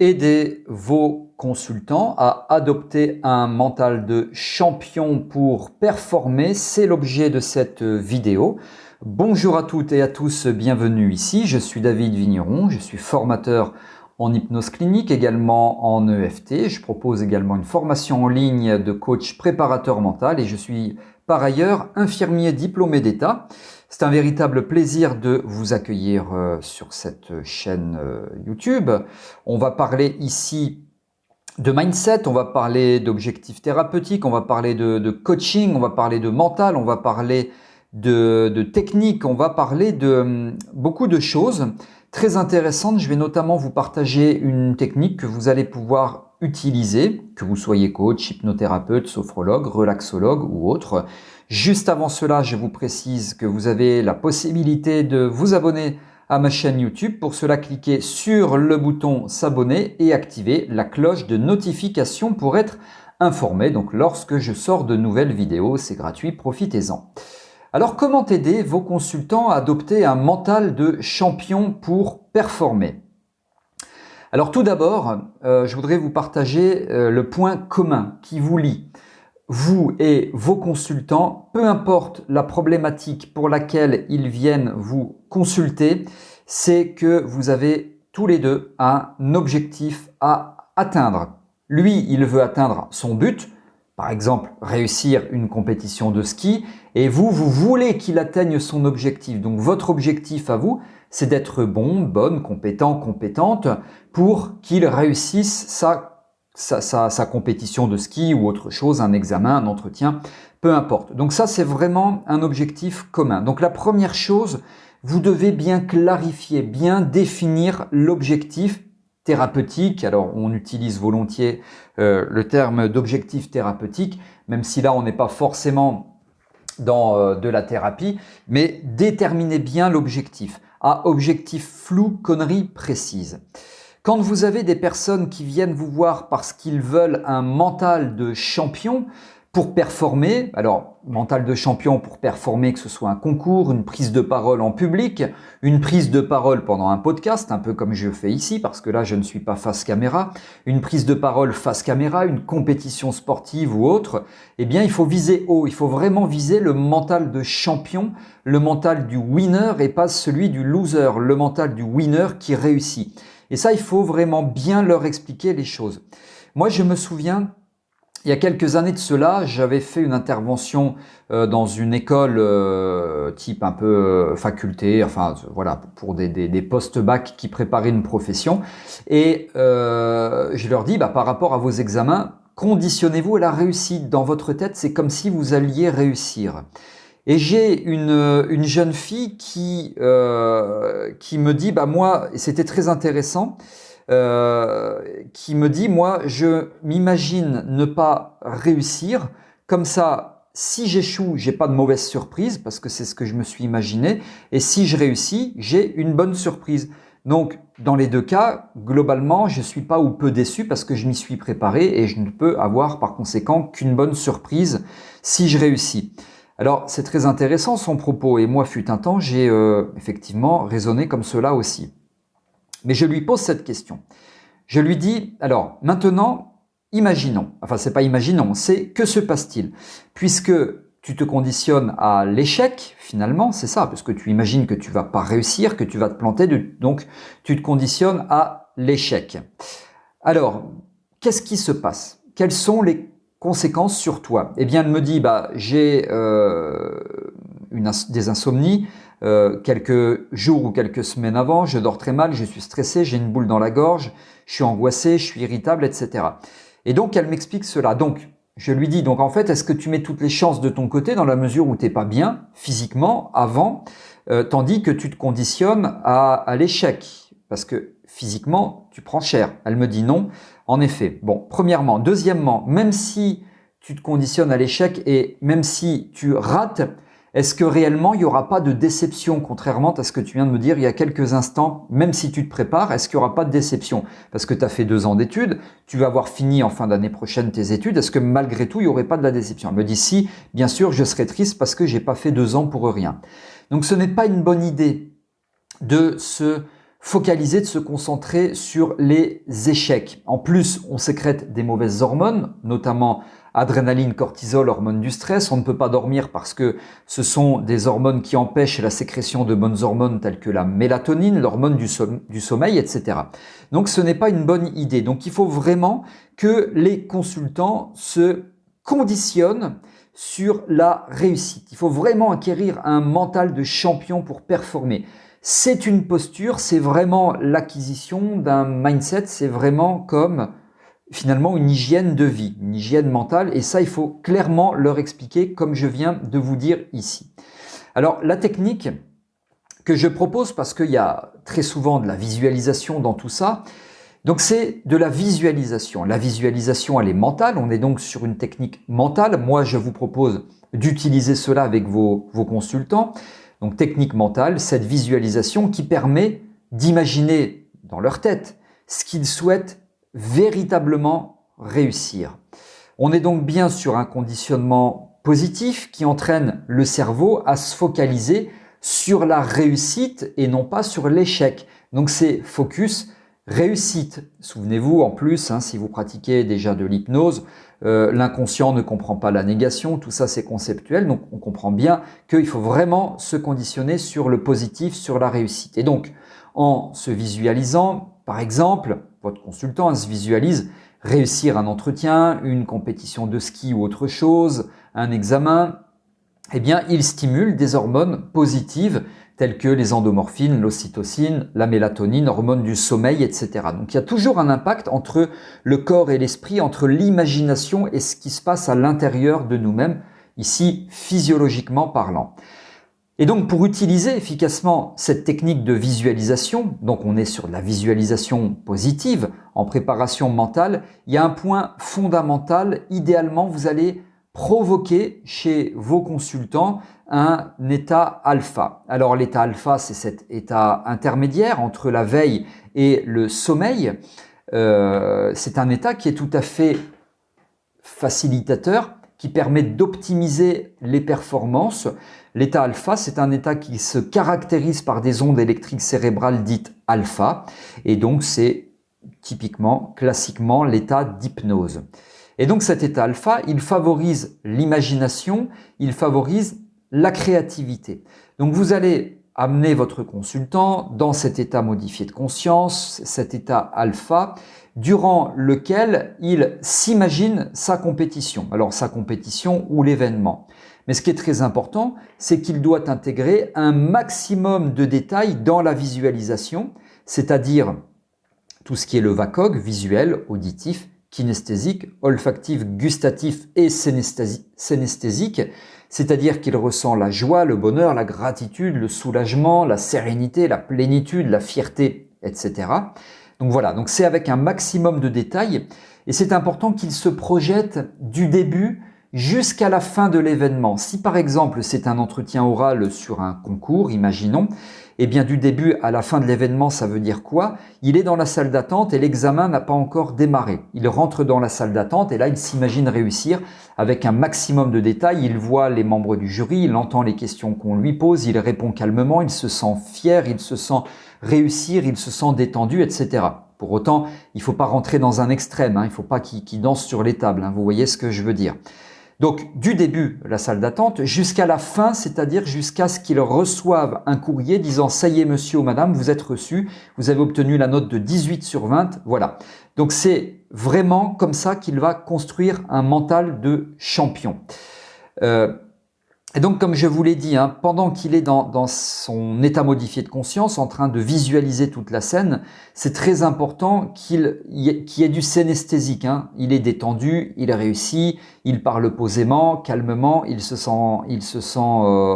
Aider vos consultants à adopter un mental de champion pour performer, c'est l'objet de cette vidéo. Bonjour à toutes et à tous, bienvenue ici. Je suis David Vigneron, je suis formateur en hypnose clinique, également en EFT. Je propose également une formation en ligne de coach préparateur mental et je suis par ailleurs infirmier diplômé d'État. C'est un véritable plaisir de vous accueillir sur cette chaîne YouTube. On va parler ici de mindset, on va parler d'objectifs thérapeutiques, on va parler de coaching, on va parler de mental, on va parler de technique, on va parler de beaucoup de choses très intéressantes. Je vais notamment vous partager une technique que vous allez pouvoir utiliser, que vous soyez coach, hypnothérapeute, sophrologue, relaxologue ou autre. Juste avant cela, je vous précise que vous avez la possibilité de vous abonner à ma chaîne YouTube. Pour cela, cliquez sur le bouton s'abonner et activez la cloche de notification pour être informé. Donc, lorsque je sors de nouvelles vidéos, c'est gratuit, profitez-en. Alors, comment aider vos consultants à adopter un mental de champion pour performer ? Alors, tout d'abord, je voudrais vous partager le point commun qui vous lie. Vous et vos consultants, peu importe la problématique pour laquelle ils viennent vous consulter, c'est que vous avez tous les deux un objectif à atteindre. Lui, il veut atteindre son but, par exemple réussir une compétition de ski, et vous voulez qu'il atteigne son objectif. Donc votre objectif à vous, c'est d'être bon, bonne, compétent, compétente pour qu'il réussisse sa compétition de ski ou autre chose, un examen, un entretien, peu importe. Donc ça, c'est vraiment un objectif commun. Donc la première chose, vous devez bien clarifier, bien définir l'objectif thérapeutique. Alors on utilise volontiers le terme d'objectif thérapeutique, même si là on n'est pas forcément dans de la thérapie, mais déterminez bien l'objectif. À objectif flou, connerie précise. Quand vous avez des personnes qui viennent vous voir parce qu'ils veulent un mental de champion pour performer, alors mental de champion pour performer, que ce soit un concours, une prise de parole en public, une prise de parole pendant un podcast, un peu comme je fais ici, parce que là je ne suis pas face caméra, une prise de parole face caméra, une compétition sportive ou autre, eh bien il faut viser haut, il faut vraiment viser le mental de champion, le mental du winner et pas celui du loser, le mental du winner qui réussit. Et ça, il faut vraiment bien leur expliquer les choses. Moi, je me souviens, il y a quelques années de cela, j'avais fait une intervention dans une école type un peu faculté, enfin voilà, pour des post-bac qui préparaient une profession. Et je leur dis, par rapport à vos examens, conditionnez-vous à la réussite. Dans votre tête, c'est comme si vous alliez réussir. Et j'ai une jeune fille qui me dit, moi, et c'était très intéressant, qui me dit, moi, je m'imagine ne pas réussir, comme ça, si j'échoue, j'ai pas de mauvaise surprise, parce que c'est ce que je me suis imaginé, et si je réussis, j'ai une bonne surprise. Donc, dans les deux cas, globalement, je suis pas ou peu déçu parce que je m'y suis préparé et je ne peux avoir par conséquent qu'une bonne surprise si je réussis. Alors, c'est très intéressant son propos et moi, fut un temps, j'ai effectivement raisonné comme cela aussi. Mais je lui pose cette question. Je lui dis, alors, maintenant, imaginons, enfin, c'est pas imaginons, c'est que se passe-t-il ? Puisque tu te conditionnes à l'échec, finalement, c'est ça, parce que tu imagines que tu vas pas réussir, que tu vas te planter, donc tu te conditionnes à l'échec. Alors, qu'est-ce qui se passe ? Quelles sont les conséquences sur toi ? Eh bien, elle me dit, j'ai des insomnies, quelques jours ou quelques semaines avant, je dors très mal, je suis stressé, j'ai une boule dans la gorge, je suis angoissé, je suis irritable, etc. Et donc, elle m'explique cela. Donc, je lui dis, donc en fait, est-ce que tu mets toutes les chances de ton côté dans la mesure où tu n'es pas bien physiquement avant, tandis que tu te conditionnes à l'échec ? Parce que physiquement, tu prends cher. Elle me dit non. En effet. Bon, premièrement. Deuxièmement, même si tu te conditionnes à l'échec et même si tu rates, est-ce que réellement il n'y aura pas de déception, contrairement à ce que tu viens de me dire il y a quelques instants, même si tu te prépares, est-ce qu'il n'y aura pas de déception ? Parce que tu as fait 2 ans d'études, tu vas avoir fini en fin d'année prochaine tes études, est-ce que malgré tout il n'y aurait pas de la déception ? Elle me dit si, bien sûr, je serais triste parce que j'ai pas fait 2 ans pour rien. Donc ce n'est pas une bonne idée de se focaliser, de se concentrer sur les échecs. En plus, on sécrète des mauvaises hormones, notamment adrénaline, cortisol, hormones du stress. On ne peut pas dormir parce que ce sont des hormones qui empêchent la sécrétion de bonnes hormones telles que la mélatonine, l'hormone du sommeil, etc. Donc ce n'est pas une bonne idée. Donc il faut vraiment que les consultants se conditionnent sur la réussite. Il faut vraiment acquérir un mental de champion pour performer. C'est une posture, c'est vraiment l'acquisition d'un mindset, c'est vraiment comme finalement une hygiène de vie, une hygiène mentale, et ça il faut clairement leur expliquer comme je viens de vous dire ici. Alors la technique que je propose, parce qu'il y a très souvent de la visualisation dans tout ça, donc c'est de la visualisation. La visualisation elle est mentale, on est donc sur une technique mentale. Moi je vous propose d'utiliser cela avec vos consultants. Donc technique mentale, cette visualisation qui permet d'imaginer dans leur tête ce qu'ils souhaitent véritablement réussir. On est donc bien sur un conditionnement positif qui entraîne le cerveau à se focaliser sur la réussite et non pas sur l'échec. Donc c'est focus réussite. Souvenez-vous en plus, si vous pratiquez déjà de l'hypnose, l'inconscient ne comprend pas la négation, tout ça c'est conceptuel, donc on comprend bien qu'il faut vraiment se conditionner sur le positif, sur la réussite. Et donc en se visualisant, par exemple, votre consultant se visualise réussir un entretien, une compétition de ski ou autre chose, un examen, eh bien, il stimule des hormones positives telles que les endomorphines, l'ocytocine, la mélatonine, hormones du sommeil, etc. Donc, il y a toujours un impact entre le corps et l'esprit, entre l'imagination et ce qui se passe à l'intérieur de nous-mêmes, ici physiologiquement parlant. Et donc, pour utiliser efficacement cette technique de visualisation, donc on est sur de la visualisation positive en préparation mentale, il y a un point fondamental. Idéalement, vous allez provoquer chez vos consultants un état alpha. Alors, l'état alpha, c'est cet état intermédiaire entre la veille et le sommeil. C'est un état qui est tout à fait facilitateur, qui permet d'optimiser les performances. L'état alpha, c'est un état qui se caractérise par des ondes électriques cérébrales dites alpha, et donc c'est typiquement, classiquement, l'état d'hypnose. Et donc cet état alpha, il favorise l'imagination, il favorise la créativité. Donc vous allez amener votre consultant dans cet état modifié de conscience, cet état alpha, durant lequel il s'imagine sa compétition. Alors sa compétition ou l'événement. Mais ce qui est très important, c'est qu'il doit intégrer un maximum de détails dans la visualisation, c'est-à-dire tout ce qui est le VACOG, visuel, auditif, kinesthésique, olfactif, gustatif et synesthésique, c'est-à-dire qu'il ressent la joie, le bonheur, la gratitude, le soulagement, la sérénité, la plénitude, la fierté, etc. Donc voilà, donc c'est avec un maximum de détails et c'est important qu'il se projette du début jusqu'à la fin de l'événement. Si par exemple c'est un entretien oral sur un concours, imaginons, eh bien du début à la fin de l'événement, ça veut dire quoi? Il est dans la salle d'attente et l'examen n'a pas encore démarré. Il rentre dans la salle d'attente et là il s'imagine réussir avec un maximum de détails. Il voit les membres du jury, il entend les questions qu'on lui pose, il répond calmement, il se sent fier, il se sent réussir, il se sent détendu, etc. Pour autant, il ne faut pas rentrer dans un extrême, il ne faut pas qu'il danse sur les tables, vous voyez ce que je veux dire. Donc, du début, la salle d'attente, jusqu'à la fin, c'est-à-dire jusqu'à ce qu'ils reçoivent un courrier disant « Ça y est, monsieur ou madame, vous êtes reçu, vous avez obtenu la note de 18 sur 20, voilà ». Donc, c'est vraiment comme ça qu'il va construire un mental de champion. Et donc, comme je vous l'ai dit, pendant qu'il est dans son état modifié de conscience, en train de visualiser toute la scène, c'est très important qu'il y ait du synesthésique. Il est détendu, il réussit, il parle posément, calmement, il se sent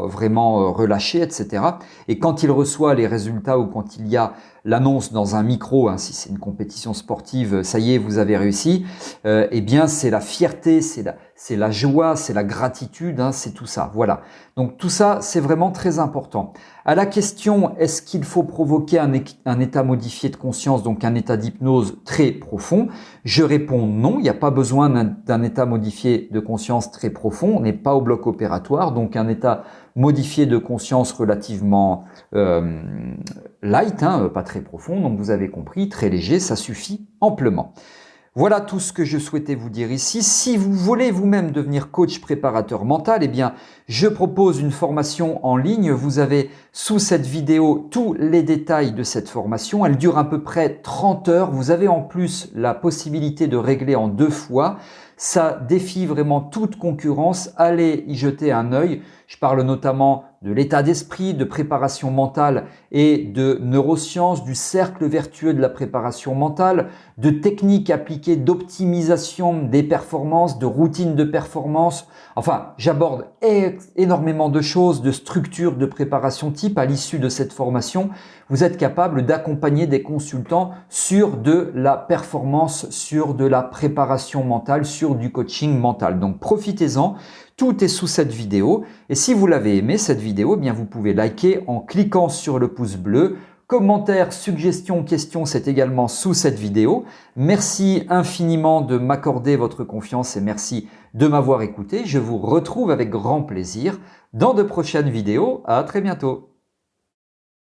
vraiment relâché, etc. Et quand il reçoit les résultats ou quand il y a l'annonce dans un micro, si c'est une compétition sportive, ça y est, vous avez réussi, eh bien c'est la fierté, c'est c'est la joie, c'est la gratitude, hein, c'est tout ça. Voilà. Donc tout ça, c'est vraiment très important. À la question, est-ce qu'il faut provoquer un état modifié de conscience, donc un état d'hypnose très profond? Je réponds non, il n'y a pas besoin d'un état modifié de conscience très profond. On n'est pas au bloc opératoire, donc un état modifié de conscience relativement light, hein, pas très profond. Donc vous avez compris, très léger, ça suffit amplement. Voilà tout ce que je souhaitais vous dire ici. Si vous voulez vous-même devenir coach préparateur mental, eh bien, je propose une formation en ligne. Vous avez sous cette vidéo tous les détails de cette formation. Elle dure à peu près 30 heures. Vous avez en plus la possibilité de régler en 2 fois. Ça défie vraiment toute concurrence. Allez y jeter un œil. Je parle notamment de l'état d'esprit, de préparation mentale et de neurosciences, du cercle vertueux de la préparation mentale, de techniques appliquées d'optimisation des performances, de routines de performance. Enfin, j'aborde énormément de choses, de structures de préparation type. À l'issue de cette formation, vous êtes capable d'accompagner des consultants sur de la performance, sur de la préparation mentale, sur du coaching mental. Donc profitez-en. Tout est sous cette vidéo et si vous l'avez aimé cette vidéo, eh bien vous pouvez liker en cliquant sur le pouce bleu. Commentaires, suggestions, questions, c'est également sous cette vidéo. Merci infiniment de m'accorder votre confiance et merci de m'avoir écouté. Je vous retrouve avec grand plaisir dans de prochaines vidéos. À très bientôt.